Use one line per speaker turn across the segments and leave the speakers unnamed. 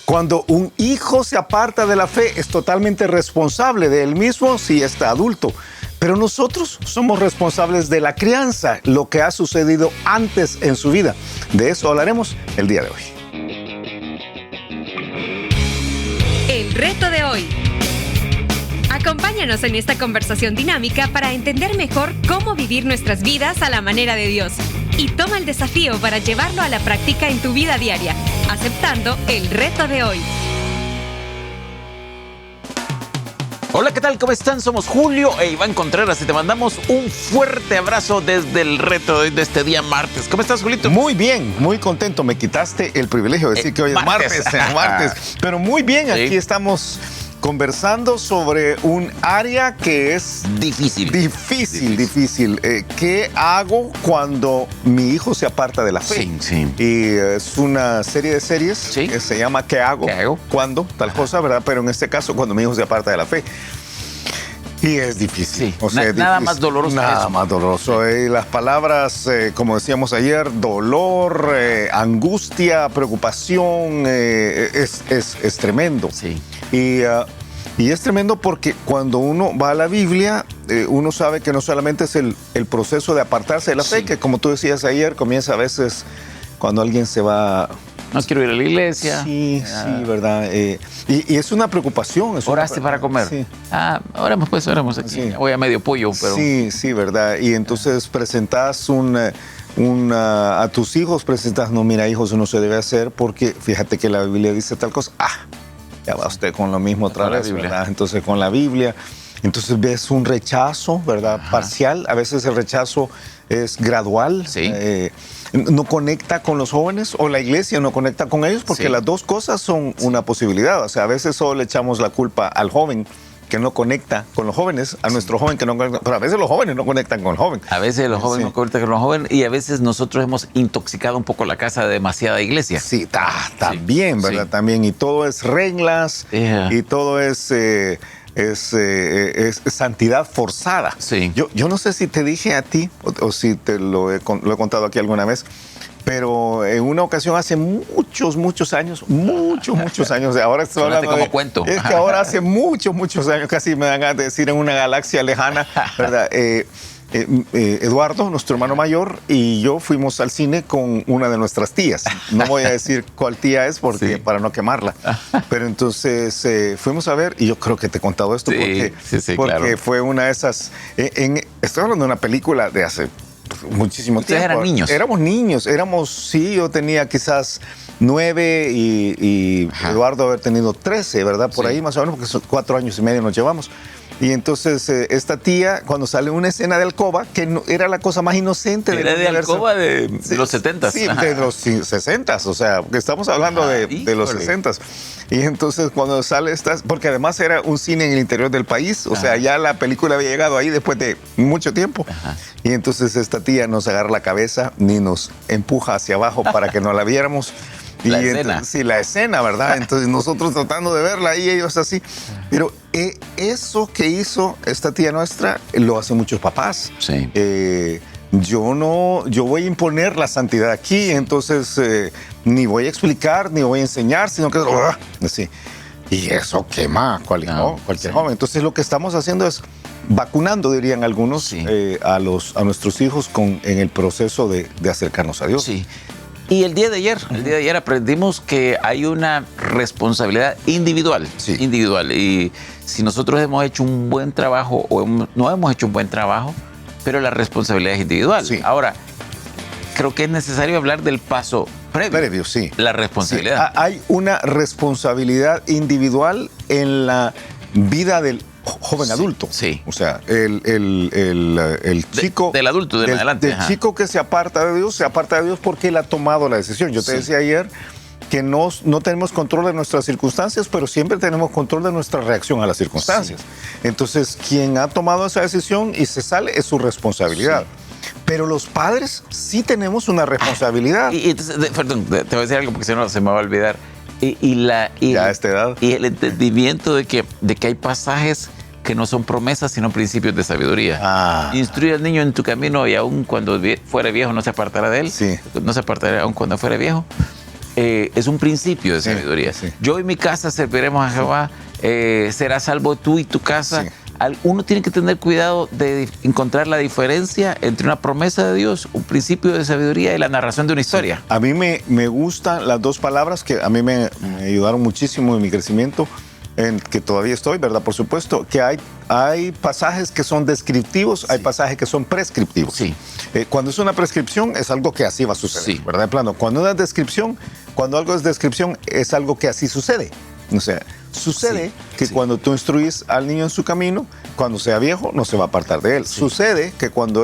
Cuando un hijo se aparta de la fe, es totalmente responsable de él mismo si está adulto. Pero nosotros somos responsables de la crianza, lo que ha sucedido antes en su vida. De eso hablaremos el día de hoy.
El reto de hoy. Acompáñanos en esta conversación dinámica para entender mejor cómo vivir nuestras vidas a la manera de Dios. Y toma el desafío para llevarlo a la práctica en tu vida diaria, aceptando el reto de hoy.
Hola, ¿qué tal? ¿Cómo están? Somos Julio e Iván Contreras y te mandamos un fuerte abrazo desde el reto de este día martes. ¿Cómo estás, Julito?
Muy bien, muy contento. Me quitaste el privilegio de decir que hoy es martes. Pero muy bien, aquí estamos conversando sobre un área que es
difícil.
¿Qué hago cuando mi hijo se aparta de la fe?
Sí.
Y es una serie de series que se llama ¿Qué hago? ¿Cuándo? Tal cosa, ¿verdad? Pero en este caso, cuando mi hijo se aparta de la fe. Y es difícil.
Sí. Nada más doloroso.
Nada más doloroso. Y las palabras, como decíamos ayer, dolor, angustia, preocupación, es tremendo.
Sí.
Y es tremendo porque cuando uno va a la Biblia, uno sabe que no solamente es el proceso de apartarse de la fe, que como tú decías ayer, comienza a veces cuando alguien se va...
No quiero ir a la iglesia.
Sí, ¿verdad? Y es una preocupación.
¿Oraste para comer?
Sí.
Oramos aquí. Sí. Voy a medio pollo, pero...
Sí, ¿verdad? Y entonces presentas a tus hijos, no, mira, hijos, eso no se debe hacer porque fíjate que la Biblia dice tal cosa. Ya va usted con lo mismo otra vez, ¿verdad? Entonces, con la Biblia, entonces ves un rechazo, ¿verdad? Parcial. A veces el rechazo es gradual.
Sí.
No conecta con los jóvenes o la iglesia no conecta con ellos porque las dos cosas son una posibilidad. O sea, a veces solo le echamos la culpa al joven que no conecta con los jóvenes, a nuestro joven que no conecta, pero a veces los jóvenes no conectan con el joven.
A veces los jóvenes no conectan con los jóvenes y a veces nosotros hemos intoxicado un poco la casa de demasiada iglesia.
Sí, también, ¿verdad? Sí. También, y todo es reglas y todo es santidad forzada.
Sí.
Yo no sé si te dije a ti o si te lo he contado aquí alguna vez, pero en una ocasión hace muchos años, ahora estoy hablando
como cuento.
Es que ahora hace muchos años, casi me dan ganas de decir en una galaxia lejana, ¿verdad? Eduardo, nuestro hermano mayor, y yo fuimos al cine con una de nuestras tías. No voy a decir cuál tía es para no quemarla. Pero entonces fuimos a ver, y yo creo que te he contado esto porque claro. Fue una de esas... estoy hablando de una película de hace muchísimo tiempo.
¿Ustedes eran niños?
Éramos niños, yo tenía quizás 9 y Eduardo haber tenido 13, ¿verdad? Por ahí más o menos, porque son 4 años y medio nos llevamos. Y entonces esta tía, cuando sale una escena de alcoba, que era la cosa más inocente
del universo. ¿Era de alcoba de los 70s?
Sí, de los 60s, o sea, porque estamos hablando de los 60s. Y entonces cuando sale porque además era un cine en el interior del país, o sea, ya la película había llegado ahí después de mucho tiempo. Y entonces esta tía nos agarra la cabeza ni nos empuja hacia abajo para que no la viéramos.
La escena.
La escena, ¿verdad? Entonces nosotros tratando de verla y ellos así. Pero eso que hizo esta tía nuestra lo hacen muchos papás.
Sí.
Yo voy a imponer la santidad aquí, entonces ni voy a explicar, ni voy a enseñar, sino que así. Y eso quema cualquier joven. Entonces lo que estamos haciendo es vacunando, dirían algunos, a nuestros hijos en el proceso de acercarnos a Dios.
Sí. Y el día de ayer aprendimos que hay una responsabilidad individual. Y si nosotros hemos hecho un buen trabajo o no hemos hecho un buen trabajo, pero la responsabilidad es individual.
Sí.
Ahora, creo que es necesario hablar del paso previo.
Sí.
La responsabilidad.
Sí. Hay una responsabilidad individual en la vida del joven adulto.
Sí.
O sea, el chico...
Del adulto, en adelante.
Del chico que se aparta de Dios porque él ha tomado la decisión. Yo te decía ayer que no tenemos control de nuestras circunstancias, pero siempre tenemos control de nuestra reacción a las circunstancias. Entonces, quien ha tomado esa decisión y se sale es su responsabilidad. Pero los padres sí tenemos una responsabilidad.
Perdón, te voy a decir algo porque si no se me va a olvidar.
Ya a esta edad.
Y el entendimiento de que hay pasajes que no son promesas, sino principios de sabiduría. Instruye al niño en tu camino y aun cuando fuere viejo no se apartará de él.
Sí.
No se apartará aun cuando fuere viejo. es un principio de sabiduría.
Sí.
Yo y mi casa serviremos a Jehová, serás salvo tú y tu casa.
Sí.
Uno tiene que tener cuidado de encontrar la diferencia entre una promesa de Dios, un principio de sabiduría y la narración de una historia.
A mí me gustan las dos palabras que a mí me ayudaron muchísimo en mi crecimiento, en que todavía estoy, ¿verdad? Por supuesto, que hay pasajes que son descriptivos, hay pasajes que son prescriptivos.
Sí.
Cuando es una prescripción, es algo que así va a suceder,
Sí.
¿verdad? De plano, cuando una descripción, cuando algo es descripción, es algo que así sucede. O sea, sucede que cuando tú instruyes al niño en su camino, cuando sea viejo, no se va a apartar de él.
Sí.
Sucede que cuando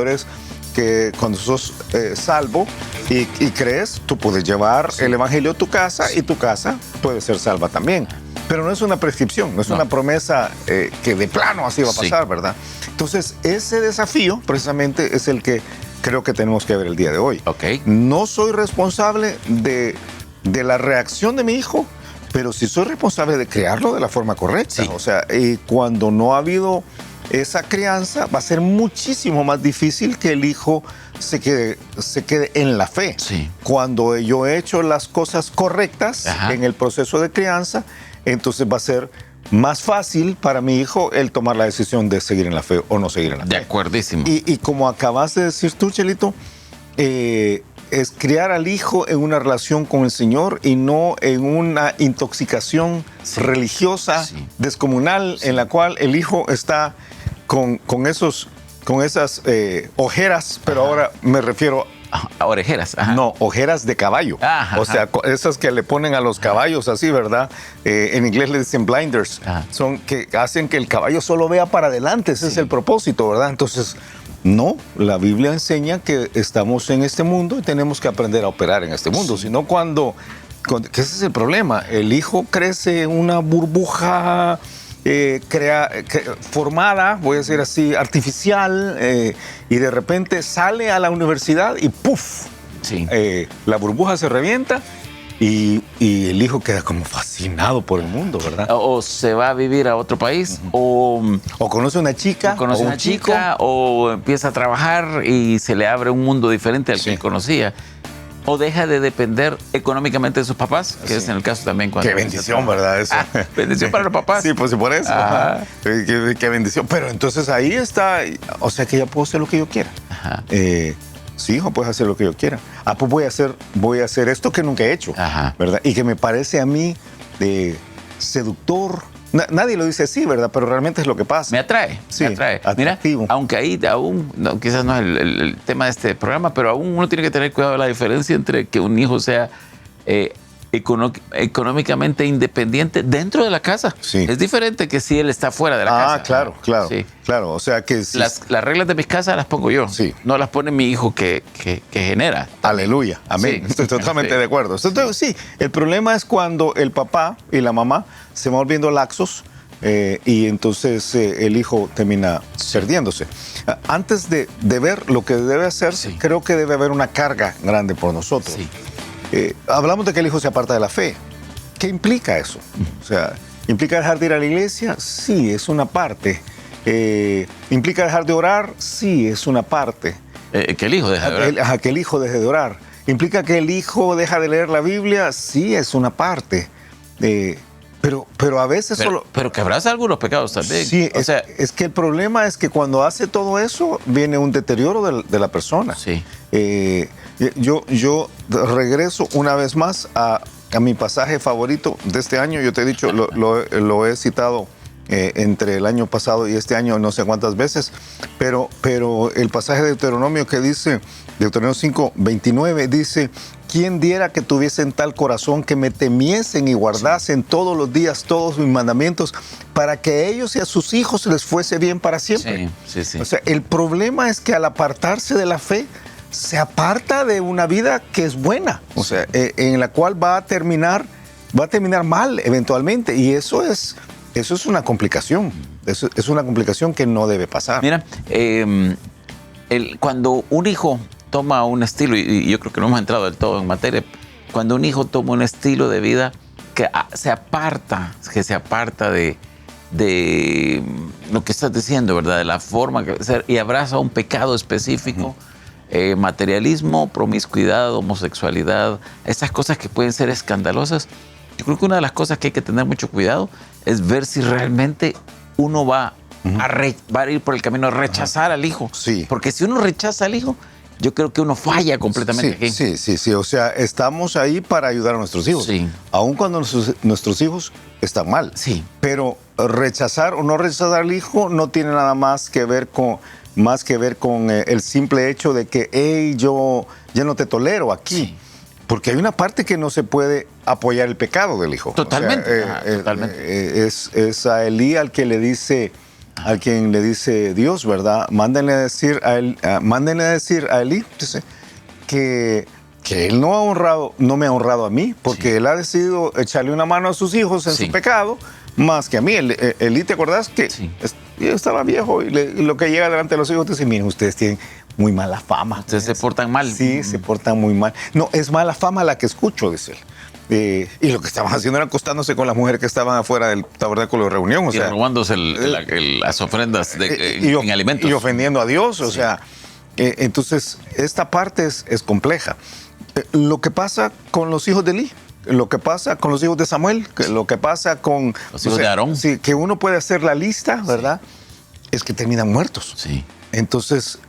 sos salvo y crees, tú puedes llevar el evangelio a tu casa y tu casa puede ser salva también. Pero no es una prescripción, no es una promesa que de plano así va a pasar, ¿verdad? Entonces, ese desafío precisamente es el que creo que tenemos que ver el día de hoy.
Ok.
No soy responsable de la reacción de mi hijo, pero sí soy responsable de criarlo de la forma correcta.
Sí.
O sea, cuando no ha habido esa crianza, va a ser muchísimo más difícil que el hijo se quede en la fe.
Sí.
Cuando yo he hecho las cosas correctas en el proceso de crianza, entonces va a ser más fácil para mi hijo el tomar la decisión de seguir en la fe o no seguir en la fe.
De acuerdísimo.
Y como acabas de decir tú, Chelito, es criar al hijo en una relación con el Señor y no en una intoxicación religiosa, descomunal, en la cual el hijo está con esas ojeras, pero ahora me refiero
a orejeras. Ajá.
No, ojeras de caballo.
Ajá,
o sea, esas que le ponen a los caballos así, ¿verdad? En inglés le dicen blinders.
Ajá.
Son que hacen que el caballo solo vea para adelante. Ese es el propósito, ¿verdad? Entonces, no, la Biblia enseña que estamos en este mundo y tenemos que aprender a operar en este mundo. Sino que ese es el problema. El hijo crece en una burbuja formada, voy a decir así, artificial, y de repente sale a la universidad y ¡puf!
Sí.
La burbuja se revienta y el hijo queda como fascinado por el mundo, ¿verdad?
O se va a vivir a otro país, o
conoce una chica,
conoce
o
una
un chico.
chica, o empieza a trabajar y se le abre un mundo diferente al que él conocía. O deja de depender económicamente de sus papás, que es en el caso también cuando...
Qué bendición, ¿verdad? Eso.
Bendición para los papás.
Sí, pues por eso. Qué bendición. Pero entonces ahí está, o sea que ya puedo hacer lo que yo quiera.
Ajá.
Sí, hijo, puedes hacer lo que yo quiera. Pues voy a hacer esto que nunca he hecho, ¿verdad? Y que me parece a mí seductor. Nadie lo dice así, ¿verdad? Pero realmente es lo que pasa.
Me atrae,
Sí,
me atrae. Mira,
atractivo.
aunque ahí aún, quizás no es el tema de este programa, pero aún uno tiene que tener cuidado de la diferencia entre que un hijo sea económicamente independiente dentro de la casa.
Sí.
Es diferente que si él está fuera de la casa.
Claro.
Sí.
Claro, o sea que...
Las reglas de mis casas las pongo yo.
Sí.
No las pone mi hijo que genera.
Aleluya, amén.
Sí.
Estoy totalmente
Sí.
de acuerdo. Entonces, sí, el problema es cuando el papá y la mamá se van volviendo laxos y entonces el hijo termina perdiéndose. Antes de ver lo que debe hacerse, creo que debe haber una carga grande por nosotros.
Sí.
Hablamos de que el hijo se aparta de la fe. ¿Qué implica eso? O sea, ¿implica dejar de ir a la iglesia? Sí, es una parte. ¿Implica dejar de orar? Sí, es una parte.
Que el hijo deja de orar.
Que el hijo deje de orar. ¿Implica que el hijo deja de leer la Biblia? Sí, es una parte. Pero a veces solo...
Pero que abraza algunos pecados también.
Sí,
o sea,
es que el problema es que cuando hace todo eso, viene un deterioro de la persona.
Sí.
Yo regreso una vez más a mi pasaje favorito de este año. Yo te he dicho, lo he citado entre el año pasado y este año no sé cuántas veces, pero el pasaje de Deuteronomio que dice, Deuteronomio 5:29, dice: ¿quién diera que tuviesen tal corazón que me temiesen y guardasen todos los días todos mis mandamientos, para que a ellos y a sus hijos les fuese bien para siempre?
Sí.
O sea, el problema es que al apartarse de la fe, se aparta de una vida que es buena, o sea, en la cual va a terminar mal eventualmente, y eso es una complicación. Eso es una complicación que no debe pasar.
Mira, cuando un hijo toma un estilo, y yo creo que no hemos entrado del todo en materia, cuando un hijo toma un estilo de vida que se aparta de lo que estás diciendo, ¿verdad? De la forma que ser, y abraza un pecado específico, materialismo, promiscuidad, homosexualidad, esas cosas que pueden ser escandalosas. Yo creo que una de las cosas que hay que tener mucho cuidado es ver si realmente uno va a ir por el camino de rechazar al hijo.
Sí.
Porque si uno rechaza al hijo, yo creo que uno falla completamente aquí.
Sí. O sea, estamos ahí para ayudar a nuestros hijos.
Sí.
Aun cuando nuestros hijos están mal.
Sí.
Pero rechazar o no rechazar al hijo no tiene nada más que ver con el simple hecho de que, hey, yo ya no te tolero aquí. Sí. Porque hay una parte que no se puede apoyar el pecado del hijo.
Totalmente.
O sea,
totalmente.
Es a Elí al que le dice, a quien le dice Dios, ¿verdad? Mándenle a decir a Elí que él no me ha honrado a mí, porque él ha decidido echarle una mano a sus hijos en su pecado, más que a mí. Elí, ¿te acordás que estaba viejo y lo que llega delante de los hijos te dice, miren, ustedes tienen muy mala fama.
Ustedes se portan mal.
Sí, se portan muy mal. No, es mala fama la que escucho, dice él. Y lo que estaban haciendo era acostándose con las mujeres que estaban afuera del tabernáculo de reunión.
Y robándose las ofrendas en alimentos.
Y ofendiendo a Dios. O sea, entonces, esta parte es compleja. Lo que pasa con los hijos de Elí, lo que pasa con los hijos de Samuel, lo que pasa con
los hijos de Aarón.
Sí, que uno puede hacer la lista, ¿verdad? Es que terminan muertos.
Sí.
Entonces,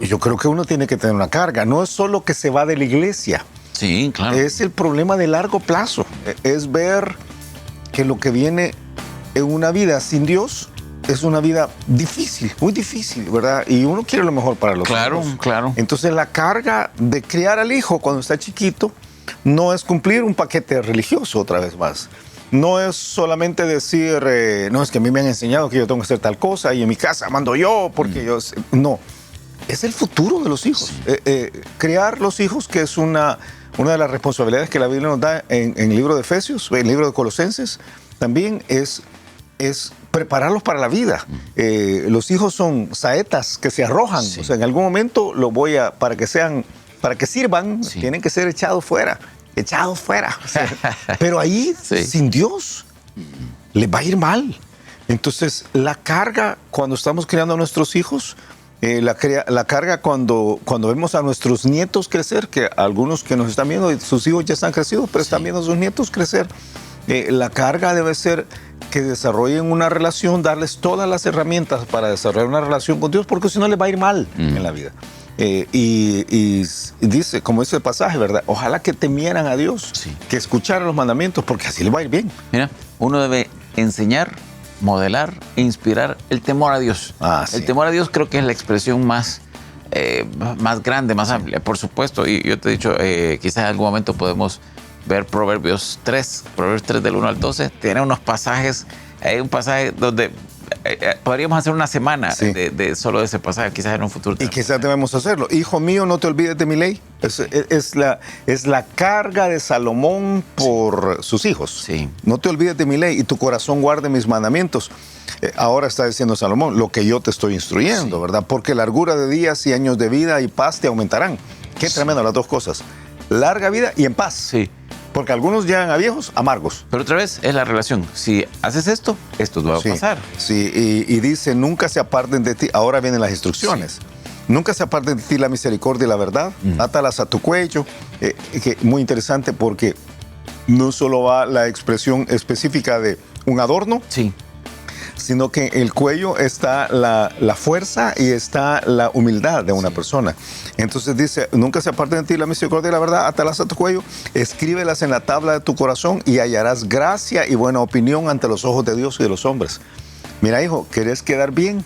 yo creo que uno tiene que tener una carga. No es solo que se va de la iglesia.
Sí, claro.
Es el problema de largo plazo. Es ver que lo que viene en una vida sin Dios es una vida difícil, muy difícil, ¿verdad? Y uno quiere lo mejor para los hijos.
Claro.
Entonces, la carga de criar al hijo cuando está chiquito no es cumplir un paquete religioso otra vez más. No es solamente decir, no, es que a mí me han enseñado que yo tengo que hacer tal cosa y en mi casa mando yo porque yo... No, es el futuro de los hijos. Criar los hijos, que es una de las responsabilidades que la Biblia nos da en el libro de Efesios, en el libro de Colosenses, también es prepararlos para la vida. Los hijos son saetas que se arrojan. Sí. O sea, en algún momento para que sirvan, tienen que ser echados fuera. O sea, pero ahí, sin Dios, les va a ir mal. Entonces, la carga cuando estamos criando a nuestros hijos, la carga cuando vemos a nuestros nietos crecer, que algunos que nos están viendo, sus hijos ya están crecidos, pero están viendo a sus nietos crecer. La carga debe ser que desarrollen una relación, darles todas las herramientas para desarrollar una relación con Dios, porque si no les va a ir mal en la vida. Y dice, como dice el pasaje, ¿verdad? Ojalá que temieran a Dios, que escucharan los mandamientos, porque así les va a ir bien.
Mira, uno debe enseñar, modelar e inspirar el temor a Dios. El temor a Dios creo que es la expresión más grande, más amplia, por supuesto. Y yo te he dicho, quizás en algún momento podemos ver Proverbios 3 del 1 al 12. Tiene unos pasajes, hay un pasaje donde podríamos hacer una semana de solo de ese pasaje, quizás en un futuro.
Y quizás debemos hacerlo. Hijo mío, no te olvides de mi ley. Es la carga de Salomón por sus hijos.
Sí.
No te olvides de mi ley y tu corazón guarde mis mandamientos. Ahora está diciendo Salomón, lo que yo te estoy instruyendo, ¿verdad? Porque largura de días y años de vida y paz te aumentarán. Qué tremendo las dos cosas. Larga vida y en paz.
Sí.
Porque algunos llegan a viejos amargos.
Pero otra vez es la relación. Si haces esto va a pasar.
Sí, y dice, nunca se aparten de ti. Ahora vienen las instrucciones. Nunca se aparten de ti la misericordia y la verdad. Átalas a tu cuello. Muy interesante porque no solo va la expresión específica de un adorno, sino que en el cuello está la fuerza y está la humildad de una persona. Entonces dice, nunca se aparten de ti la misericordia y la verdad, átalas a tu cuello, escríbelas en la tabla de tu corazón y hallarás gracia y buena opinión ante los ojos de Dios y de los hombres. Mira, hijo, ¿querés quedar bien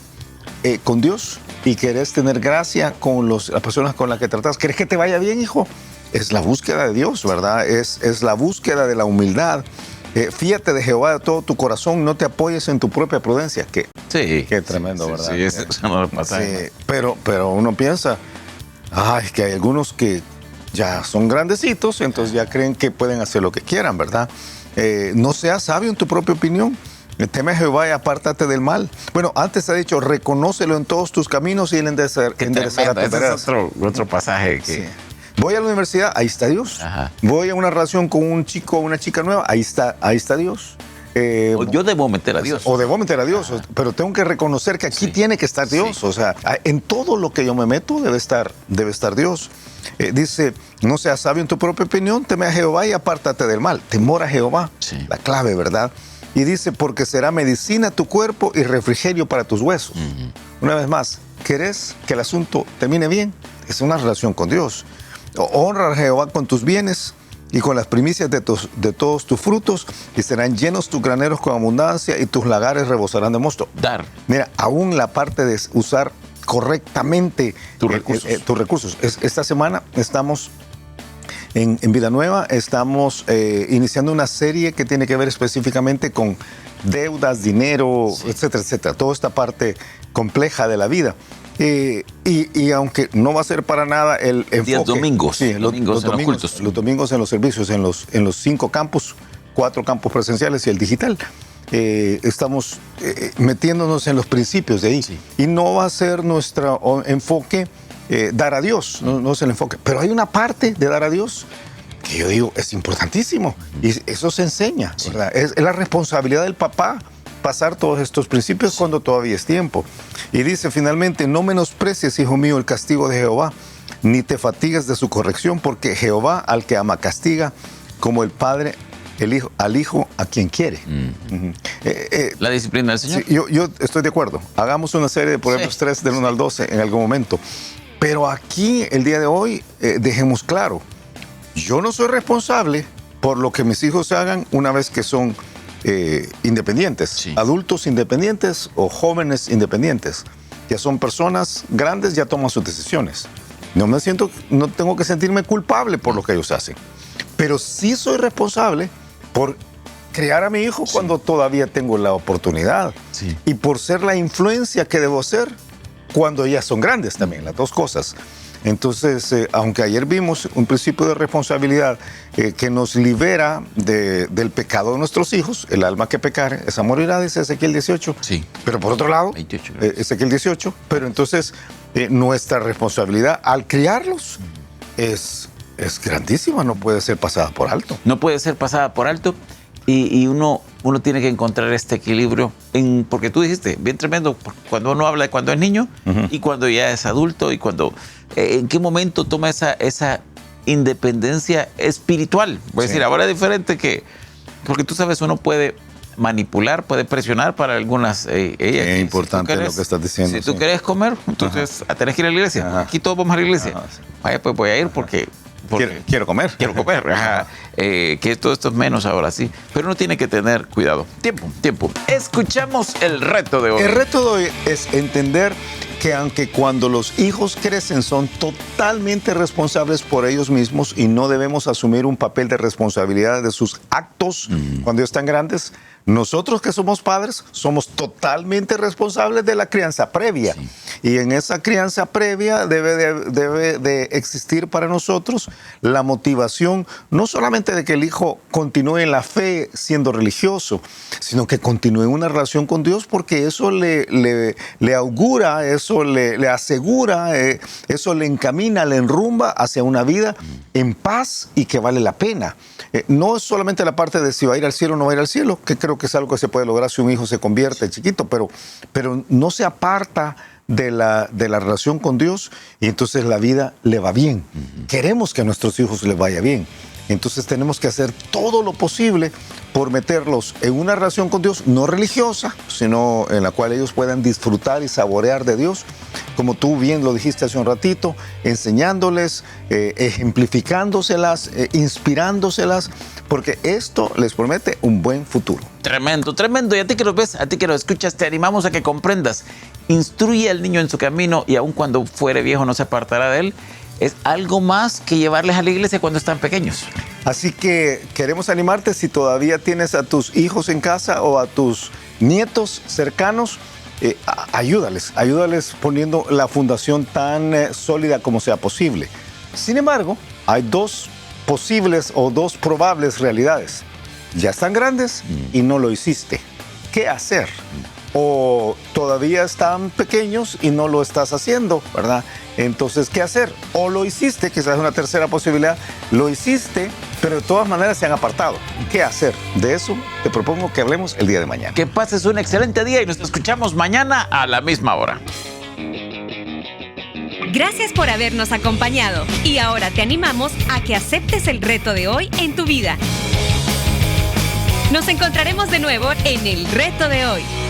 con Dios y querés tener gracia con las personas con las que tratas? ¿Querés que te vaya bien, hijo? Es la búsqueda de Dios, ¿verdad? Es la búsqueda de la humildad. Fíjate de Jehová de todo tu corazón, no te apoyes en tu propia prudencia. Qué tremendo, ¿verdad?
Sí, eso no lo pasa.
Pero uno piensa, que hay algunos que ya son grandecitos, entonces ya creen que pueden hacer lo que quieran, ¿verdad? No seas sabio en tu propia opinión. Teme a Jehová y apártate del mal. Bueno, antes ha dicho, reconócelo en todos tus caminos y él enderezará tus veredas.
Es otro pasaje que...
Sí. Voy a la universidad, ahí está Dios.
Ajá.
Voy a una relación con un chico o una chica nueva, ahí está Dios.
O yo debo meter a Dios.
O debo meter a Dios, pero tengo que reconocer que aquí tiene que estar Dios. O sea, en todo lo que yo me meto debe estar Dios. Dice, no seas sabio en tu propia opinión, teme a Jehová y apártate del mal. Temor a Jehová, la clave, ¿verdad? Y dice, porque será medicina a tu cuerpo y refrigerio para tus huesos. Una vez más, ¿querés que el asunto termine bien? Es una relación con Dios. Honra a Jehová con tus bienes y con las primicias de todos tus frutos, y serán llenos tus graneros con abundancia y tus lagares rebosarán de mosto.
Dar.
Mira, aún la parte de usar correctamente tus recursos. Esta semana estamos en Vida Nueva, estamos iniciando una serie que tiene que ver específicamente con deudas, dinero, etcétera, etcétera. Toda esta parte compleja de la vida. Y aunque no va a ser para nada el enfoque.
Días domingos.
Sí,
los domingos en los cultos.
Los domingos en los servicios, en los 5 campus, 4 campos presenciales y el digital. Estamos metiéndonos en los principios de ahí. Sí. Y no va a ser nuestro enfoque dar a Dios, no es el enfoque. Pero hay una parte de dar a Dios que yo digo es importantísimo. Y eso se enseña. Sí. ¿Verdad? Es la responsabilidad del papá pasar todos estos principios cuando todavía es tiempo. Y dice finalmente, no menosprecies, hijo mío, el castigo de Jehová, ni te fatigues de su corrección, porque Jehová al que ama castiga, como el padre al hijo a quien quiere.
La disciplina del Señor.
Sí, yo estoy de acuerdo. Hagamos una serie de Proverbios 3 del 1 al 12 en algún momento. Pero aquí, el día de hoy, dejemos claro, yo no soy responsable por lo que mis hijos hagan una vez que son independientes, adultos independientes o jóvenes independientes. Ya son personas grandes, ya toman sus decisiones. No tengo que sentirme culpable por lo que ellos hacen. Pero sí soy responsable por criar a mi hijo cuando todavía tengo la oportunidad. Sí. Y por ser la influencia que debo ser cuando ya son grandes también, las dos cosas. Entonces, aunque ayer vimos un principio de responsabilidad que nos libera del pecado de nuestros hijos, el alma que pecare, esa morirá, dice Ezequiel 18.
Sí.
Pero por otro lado,
28,
Ezequiel 18, pero entonces nuestra responsabilidad al criarlos es grandísima, no puede ser pasada por alto.
No puede ser pasada por alto y uno tiene que encontrar este equilibrio, porque tú dijiste, bien tremendo, cuando uno habla de cuando es niño y cuando ya es adulto y cuando, en qué momento toma esa independencia espiritual. Voy a decir, ahora es diferente porque tú sabes, uno puede manipular, puede presionar para algunas...
es importante lo que estás diciendo.
Si tú quieres comer, entonces tenés que ir a la iglesia. Aquí todos vamos a la iglesia. Vaya, pues voy a ir porque
quiero comer.
Quiero comer. Que todo esto es menos ahora, sí. Pero uno tiene que tener cuidado. Tiempo. Escuchamos el reto de hoy.
El reto de hoy es entender que aunque cuando los hijos crecen son totalmente responsables por ellos mismos y no debemos asumir un papel de responsabilidad de sus actos cuando están grandes, nosotros que somos padres somos totalmente responsables de la crianza previa. Sí. Y en esa crianza previa debe de existir para nosotros la motivación no solamente de que el hijo continúe en la fe siendo religioso, sino que continúe en una relación con Dios, porque eso le augura, eso le asegura, eso le encamina, le enrumba hacia una vida en paz y que vale la pena. No es solamente la parte de si va a ir al cielo o no va a ir al cielo, que creo que es algo que se puede lograr si un hijo se convierte chiquito, pero no se aparta de la relación con Dios y entonces la vida le va bien. Queremos que a nuestros hijos les vaya bien. Entonces tenemos que hacer todo lo posible por meterlos en una relación con Dios, no religiosa, sino en la cual ellos puedan disfrutar y saborear de Dios, como tú bien lo dijiste hace un ratito, enseñándoles, ejemplificándoselas, inspirándoselas, porque esto les promete un buen futuro.
Tremendo. Y a ti que lo ves, a ti que lo escuchas, te animamos a que comprendas. Instruye al niño en su camino y aun cuando fuere viejo no se apartará de él. Es algo más que llevarles a la iglesia cuando están pequeños.
Así que queremos animarte, si todavía tienes a tus hijos en casa o a tus nietos cercanos, ayúdales poniendo la fundación tan sólida como sea posible. Sin embargo, hay dos posibles o dos probables realidades. Ya están grandes y no lo hiciste. ¿Qué hacer? O todavía están pequeños y no lo estás haciendo, ¿verdad? Entonces, ¿qué hacer? O lo hiciste, quizás es una tercera posibilidad, lo hiciste, pero de todas maneras se han apartado. ¿Qué hacer? De eso te propongo que hablemos el día de mañana.
Que pases un excelente día y nos escuchamos mañana a la misma hora.
Gracias por habernos acompañado y ahora te animamos a que aceptes el reto de hoy en tu vida. Nos encontraremos de nuevo en el reto de hoy.